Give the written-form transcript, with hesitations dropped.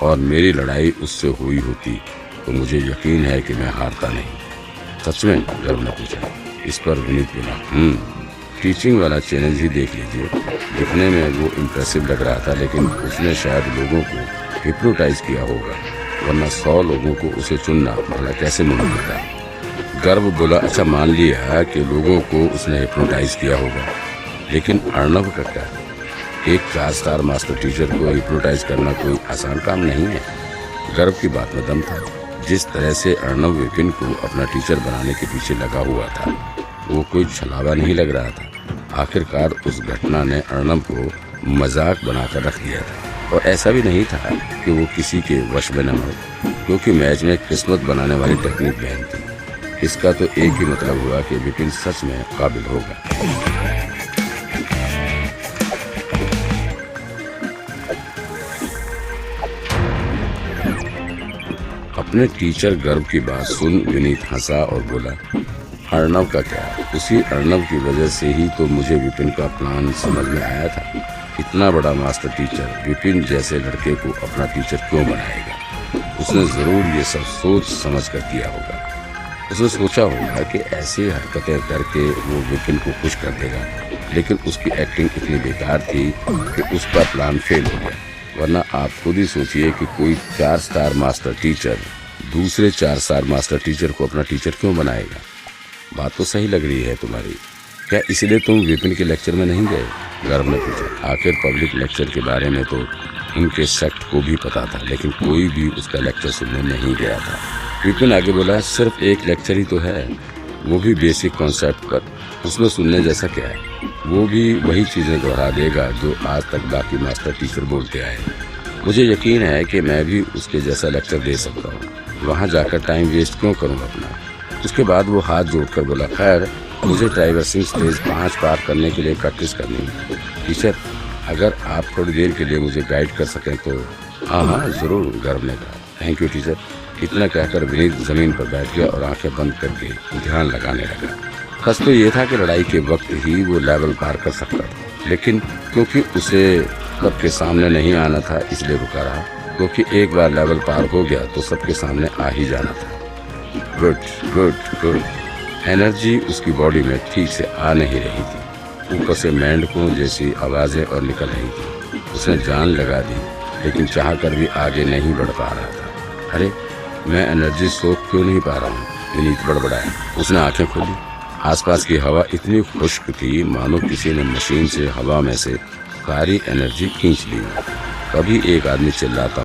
और मेरी लड़ाई उससे हुई होती तो मुझे यकीन है कि मैं हारता नहीं। सच में? गर्व ने पूछा। इस पर विनीत बोला, टीचिंग वाला चैलेंज ही देख लीजिए। दिखने में वो इम्प्रेसिव लग रहा था, लेकिन उसने शायद लोगों को हिप्नोटाइज किया होगा, वरना 100 लोगों को उसे चुनना भला कैसे मुमकिन था। गर्व बोला, अच्छा मान लिया कि लोगों को उसने हिप्नोटाइज किया होगा, लेकिन अर्णव का क्या? एक 4 स्टार मास्टर टीचर को हिप्नोटाइज करना कोई आसान काम नहीं है। गर्व की बात में दम था। जिस तरह से अर्णव विपिन को अपना टीचर बनाने के पीछे लगा हुआ था, वो कोई छलावा नहीं लग रहा था। आखिरकार उस घटना ने अर्णव को मजाक बनाकर रख दिया था, और ऐसा भी नहीं था कि वो किसी के वश में न हो, क्योंकि मैच में किस्मत बनाने वाली टेक्निक बहन थी। इसका तो एक ही मतलब हुआ कि विपिन सच में काबिल होगा। अपने टीचर गर्व की बात सुन विनीत हंसा और बोला, अर्णव का क्या? उसी अर्णव की वजह से ही तो मुझे विपिन का प्लान समझ में आया था। इतना बड़ा मास्टर टीचर विपिन जैसे लड़के को अपना टीचर क्यों बनाएगा? उसने जरूर ये सब सोच समझ कर किया होगा। उसने सोचा होगा कि ऐसी हरकतें करके वो विपिन को खुश कर देगा, लेकिन उसकी एक्टिंग इतनी बेकार थी कि उसका प्लान फेल हो गया। वरना आप खुद ही सोचिए कि कोई 4 स्टार मास्टर टीचर दूसरे 4 स्टार मास्टर टीचर को अपना टीचर क्यों बनाएगा? बात तो सही लग रही है तुम्हारी। क्या इसलिए तुम विपिन के लेक्चर में नहीं गए? गर्व ने पूछा। आखिर पब्लिक लेक्चर के बारे में तो उनके सेक्ट को भी पता था, लेकिन कोई भी उसका लेक्चर सुनने नहीं गया था। विपिन आगे बोला, सिर्फ एक लेक्चर ही तो है, वो भी बेसिक कॉन्सेप्ट पर। उसमें सुनने जैसा क्या है? वो भी वही चीजें दोहरा देगा जो आज तक बाकी मास्टर टीचर बोलते आए। मुझे यकीन है कि मैं भी उसके जैसा लेक्चर दे सकता हूँ। वहाँ जाकर टाइम वेस्ट क्यों करूँ अपना? उसके बाद वो हाथ जोड़कर बोला, खैर मुझे ट्राइवर्सिंग स्टेज 5 पार करने के लिए प्रैक्टिस करनी है। टीचर, अगर आप थोड़ी देर के लिए मुझे गाइड कर सकें तो। हाँ जरूर, गर्व ने कहा। Thank you teacher. इतना कहकर विनीत जमीन पर बैठ गया और आंखें बंद करके ध्यान लगाने लगा। सच तो ये था कि लड़ाई के वक्त ही वो लेवल पार कर सकता था, लेकिन क्योंकि उसे सबके सामने नहीं आना था इसलिए रुका रहा, क्योंकि एक बार लेवल पार हो गया तो सबके सामने आ ही जाना था। Good good good. एनर्जी उसकी बॉडी में ठीक से आ नहीं रही थी। ऊपर से मेंढकों जैसी आवाजें और निकल रही थी। उसने जान लगा दी, लेकिन चाह कर भी आगे नहीं बढ़ पा रहा था। अरे मैं एनर्जी सोख क्यों नहीं पा रहा हूँ? विनीत बड़बड़ाया। उसने आंखें खोली। आसपास की हवा इतनी खुश्क थी मानो किसी ने मशीन से हवा में से सारी एनर्जी खींच ली। तभी एक आदमी चिल्लाता